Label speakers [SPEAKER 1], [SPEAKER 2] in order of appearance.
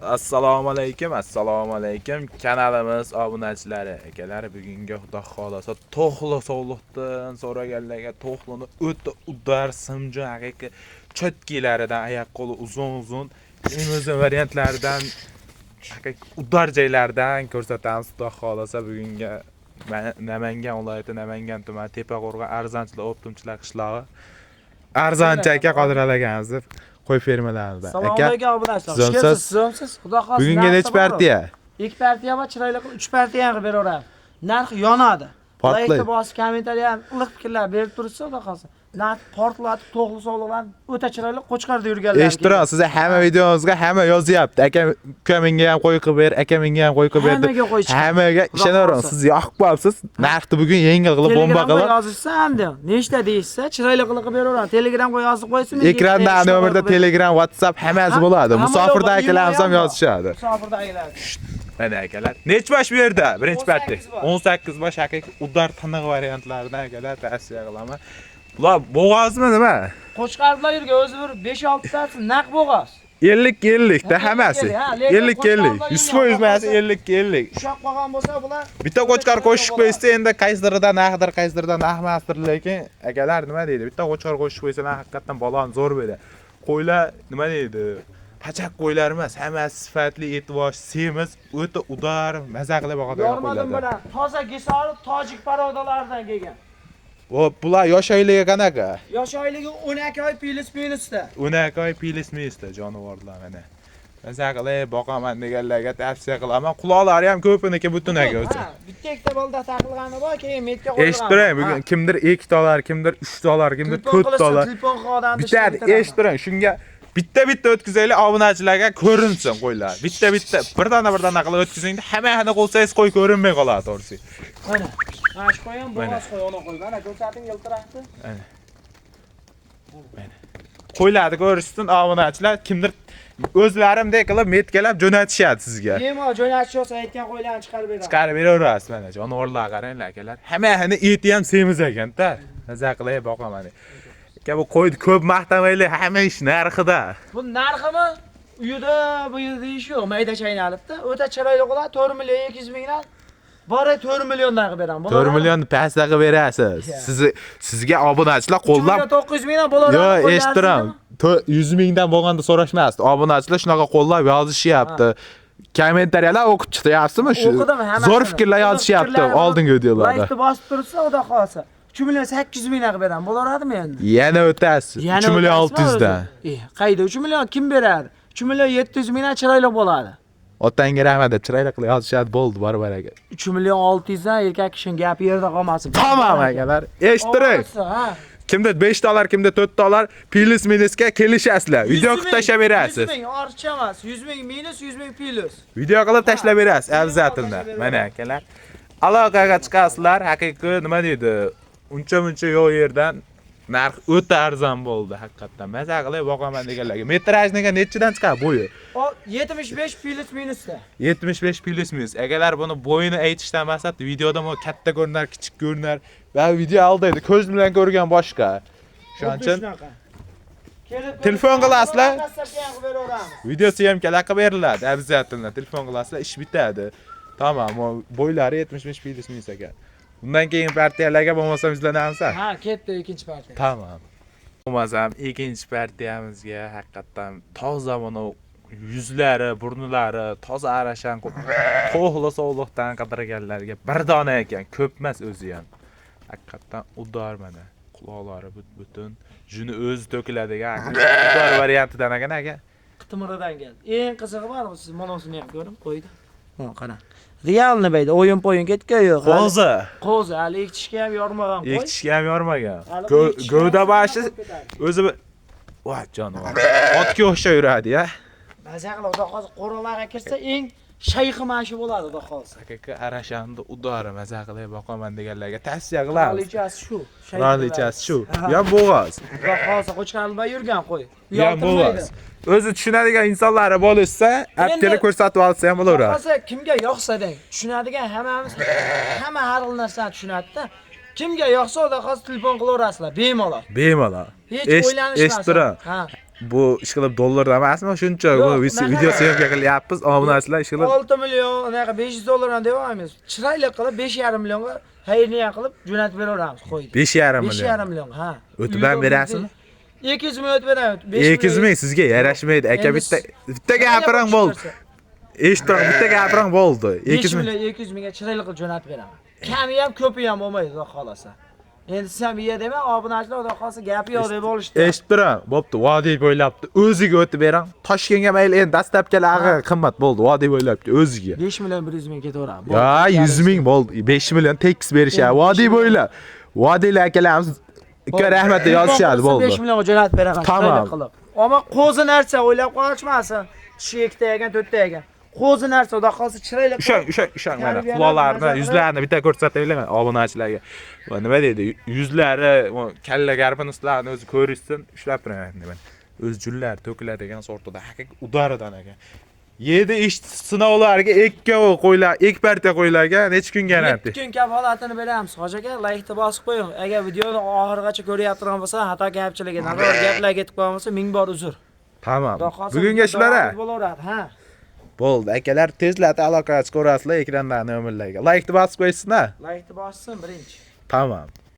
[SPEAKER 1] Assalomu alaykum. Kanalimiz obunachilari, akalar, bugungi xudo xolasa to'xli sovliqdan so'raganlarga to'xlini o'ta udar simjon haqiqiy chotkilaridan oyoq qo'li uzun limuzin variantlaridan haqiqiy udar joylardan ko'rsatamiz xudo xolasa bugungi Namangan viloyati Namangan tumani Tepaqo'rg'on arzonchilar optimchilar qishlog'i arzonchi aka qodiralaganmiz deb qo'y fermalarimizda.
[SPEAKER 2] Assalomu alaykum obunachilar. Sizsiz? Xudo xohlasa.
[SPEAKER 1] Bugungi necha partiya?
[SPEAKER 2] 2 partiya va chiroyli 3 partiya ham qilib beraveramiz. Narx yonadi. Like bosib, kommentariy ham iliq fikrlar berib turibsiz, xudo xohlasa. Narx portlatib, to'g'ri sog'liqlarni o'ta chiroyli qo'chqarda yurganlar.
[SPEAKER 1] Eshittirasiz, siz hamma videomizga hamma yozyapti. Aka menga ham qo'y qilib ber, aka menga ham qo'y qilib ber deb. Hammaga ishonaverasiz. Siz yoqib qolibsiz. Narxni bugun yengil qilib bomba qilib.
[SPEAKER 2] Yozishsa hamda nechta deysiz, chiroyli qilib beraveramiz. Telegramga yozib qo'ysin.
[SPEAKER 1] Ekranda nomerda Telegram, WhatsApp hammasi bo'ladi. Musofirda akalarimiz ham yozishadi.
[SPEAKER 2] Musofirdagilar.
[SPEAKER 1] Mana akalar. Necha bosh bu yerda? Birinchi partiya. 18 bosh haqiqiy udar tiniq variantlaridan akalar tavsiya qilaman. Ular bo'g'ozmi nima?
[SPEAKER 2] Qo'chqarlar yurgan o'zi bir 5-6 tasi naq bo'g'oz.
[SPEAKER 1] 50 da hammasi. 50 100% emas 50.
[SPEAKER 2] Ushoq qolgan bo'lsa bular
[SPEAKER 1] Bitta qo'chqar qo'shib qo'ysa endi qaysidirida naqdir, qaysidirida naqmasdir, lekin akalar nima deydi? Bitta qo'chqar qo'shib qo'ysa haqiqatan balon zo'r beradi. Qo'ylar nima deydi? Pachak qo'ylar emas, hammasi sifatli, e'tibor, semiz, o'ta udar, maza qilib boqadigan qo'ylar.
[SPEAKER 2] Yormadim bilan toza gesori tojik parodalardan kelgan.
[SPEAKER 1] Bular yosh oyligi qanaqa?
[SPEAKER 2] Yosh oyligi 12 oy pilis-pilisda.
[SPEAKER 1] 12 oy pilis-pilisda jonivorlar mana. Maza qilib boqaman deganlarga tavsiya qilaman. Quloqlari ham ko'piniki butunaga o'zi.
[SPEAKER 2] Bitta ikkita bolda taqilgani bor, keyin metga qo'yilgan.
[SPEAKER 1] Eshittiring, bugun kimdir 2 dollar, kimdir 3 dollar, kimdir 4 dollar. Bitta eshittiring, shunga bitta o'tkazaylik obunachilarga ko'rinsin qo'ylar. Bitta birdan qilib o'tkazingda hamma qo'ysangiz qo'y ko'rinmay qoladi to'g'risi.
[SPEAKER 2] Mana. Mana shu qo'y ham bo'g'oz qo'y ona qo'y. Mana ko'rsating yiltiraqdi.
[SPEAKER 1] Mana. Qo'ylarni ko'rishsin obunachilar, kimdir o'zlarimdek qilib metkalab jo'natishadi sizga.
[SPEAKER 2] Bemalol jo'natish olsa aytgan qo'ylarni chiqarib beradi.
[SPEAKER 1] Chiqarib beraverasiz mana jonivorlar qaranglar akalar. Hammani eti ham semiz ekan-da. Maza qilib boqaman. Bu qo'yni ko'p maqtamaylik, hamma ish narxida.
[SPEAKER 2] Bu narximi? Uyida bu yerda ish yo'q, mayda chaynalibdi. O'ta chiroyli qiladi, 4 million 200 mingdan. Bora 4 milliondan qilib beraman.
[SPEAKER 1] 4 million pastda qilib berasiz. Sizga obunachilar qo'llab
[SPEAKER 2] 900 mingdan bo'lar.
[SPEAKER 1] Yo'q, eshittiram. 100 mingdan bo'lganda so'rashmasdi. Obunachilar shunaqa qo'llab yozishyapti. Kommentariyalar o'qib chiqyapsizmi shu? Zo'r fikrlar yozishyapti oldingi videolarda.
[SPEAKER 2] Like bosib tursa, xudo xolsa 3 million 800 mingdan qilib beraman. Bo'laradimi endi?
[SPEAKER 1] Yana o'tasiz. 3 million 600 dan.
[SPEAKER 2] Qayda 3 million kim beradi? 3 million 700 mingdan chiroyli bo'ladi.
[SPEAKER 1] Otangga rahmat, chiroyli qilib yozishadi, bo'ldi, bor aka.
[SPEAKER 2] 3 million 600 dan erkak kishining gapi yerda qolmasin.
[SPEAKER 1] Tamam akalar. Eshittiring. Kimda 5 dollar, kimda 4 dollar pilis minusga kelishasizlar. Video qilib tashlab berasiz.
[SPEAKER 2] 100 ming ortiqcha emas, 100 ming minus, 100 ming plus.
[SPEAKER 1] Video qilib tashlab berasiz, obязательно. Mana akalar. Aloqaga chiqasizlar, haqiqiy nima deydi? Uncha yo'q yerdan narx o'ta arzon bo'ldi haqiqatan. Maza qilib boqaman deganlarga. Metrajniga nechidan chiqadi bo'yi?
[SPEAKER 2] 75 plus minusda.
[SPEAKER 1] 75 plus minus. Agalar buni bo'yini aytishdan maqsad videoda mo katta ko'rinar, kichik ko'rinar va video aldaydi. Ko'z bilan ko'rgan boshqa. Shuning uchun telefon qilasizlar. Videosi ham qilib beriladi. Obязательно telefon qilasizlar, ish bitadi. Tamam, bo'ylari 75 plus minus ekan. Bundan keyin partiyalarga bo'lmasam izlanamiz.
[SPEAKER 2] Ha, ketdi ikkinchi partiya.
[SPEAKER 1] Tamam. Bo'lmasam ikkinchi partiyamizga haqiqatan toza mana yuzlari, burnlari toza arashan to'g'li sog'liqdan qidirganlarga bir dona ekan, ko'p emas o'zi ham. Haqiqatan udor mana. Quloqlari butun, juni o'zi to'kiladigan udor variantidan ekan aka.
[SPEAKER 2] Qitimiridan keldi. Eng qizig'i bor, siz monosini ham ko'rib qo'ydi. Ha, qara. Realni bayda o'yin ketgan yo'q. Qo'zi, hali ekishga ham yormagan qo'y.
[SPEAKER 1] Ekishga ham yormagan. Gövda bashi o'zi voy jonivor. Otga o'xshab yuradi-ya.
[SPEAKER 2] Maza qilib, xudo xolsa qo'ralarga kirsa eng shayxi mashi bo'ladi, xudo xolsa.
[SPEAKER 1] Haqiqiy arashanda udori maza qilib boqaman deganlarga tavsiya qilamiz.
[SPEAKER 2] Rolichasi shu.
[SPEAKER 1] Rolichasi shu. Ham bo'g'oz.
[SPEAKER 2] Xudo xolsa qo'chqarlar yurgan qo'y.
[SPEAKER 1] Ham bo'g'oz. O'zi tushunadigan insonlar bo'lsa, apteli ko'rsatib olsa ham bo'laveradi.
[SPEAKER 2] Hozir kimga yoqsa deng, tushunadigan hammamiz hamma har xil narsani tushunadi-da. Kimga yoqsa, xudo xolsa telefon qilaverasizlar, bemalol.
[SPEAKER 1] Bemalol.
[SPEAKER 2] Hech o'ylanishmas.
[SPEAKER 1] Eshittiring. bu ishqilib dollarda emasmi? Shuncha bu video syomka qilyapmiz. Obunachilar ishqilib
[SPEAKER 2] 6 million, unaqa 500 dollardan demaymiz. Chiroyli qilib 5,5 millionga xayrniya qilib jo'natib beraveramiz, qo'ydi.
[SPEAKER 1] 5,5 million.
[SPEAKER 2] 5,5 million, ha.
[SPEAKER 1] O'tib berasizmi?
[SPEAKER 2] 200 ming o'tib beramiz.
[SPEAKER 1] 200 ming sizga yarashmaydi. Aka bitta gapiring bo'ldi. Eshitdim, bitta gapiring bo'ldi.
[SPEAKER 2] 200 million 200 mingga chiroyli qilib jo'natib beraman. Kami ham, ko'pi ham bo'lmaydi, xudo xolasa. Endi siz ham biya dema, obunachilar xudo xolasa gapi yo'q deb olishdi.
[SPEAKER 1] Eshitdim, bo'pti, vodiy bo'ylabdi. O'ziga o'tib bering. Toshkentga mayli, endi dastlabkilari qimmat bo'ldi, vodiy bo'ylabdi o'ziga.
[SPEAKER 2] 5 million 100 ming ketaveradi.
[SPEAKER 1] Ya 100 ming bo'ldi. 5 million tekis berishadi. Vodiy bo'ylab. Vodiylar akalarimiz ikki rahmat yozishadi bo'ldi.
[SPEAKER 2] 5 millionga jo'natib beraman.
[SPEAKER 1] Tamam.
[SPEAKER 2] Ammo qo'zi narsa o'ylab qolishmasin. Shu ikkita ekan, to'rtta ekan. Qo'zi narsa xudo xolasa chiroyli.
[SPEAKER 1] Ishon mana quloqlarini, yuzlarini bitta ko'rsatayman obunachilarga. Va nima deydi? Yuzlari, kalla garbini ustilarini o'zi ko'rishsin, ushlab turaman mana. O'z junlar to'kiladigan sortida haqiqiy udaridan ekan. 7 ish sinovlariga ikkovi qo'ylar, ikki partiya qo'ylarga necha kun garantiya?
[SPEAKER 2] 2 kun kafolatini beramiz. Hoji aka, like bosib qo'ying. Agar videoni oxirigacha ko'rayotgan bo'lsa, xato gapchiligi, naqor gaplar ketib qolgan bo'lsa, ming bor uzr.
[SPEAKER 1] Tamam. Bugunga shular.
[SPEAKER 2] Ha.
[SPEAKER 1] Bo'ldi, akalar tezlarda aloqaga chiqarasizlar ekrandan nomerlarga. Like bosib qo'ysinlar.
[SPEAKER 2] Like bossin birinchi.
[SPEAKER 1] Tamam.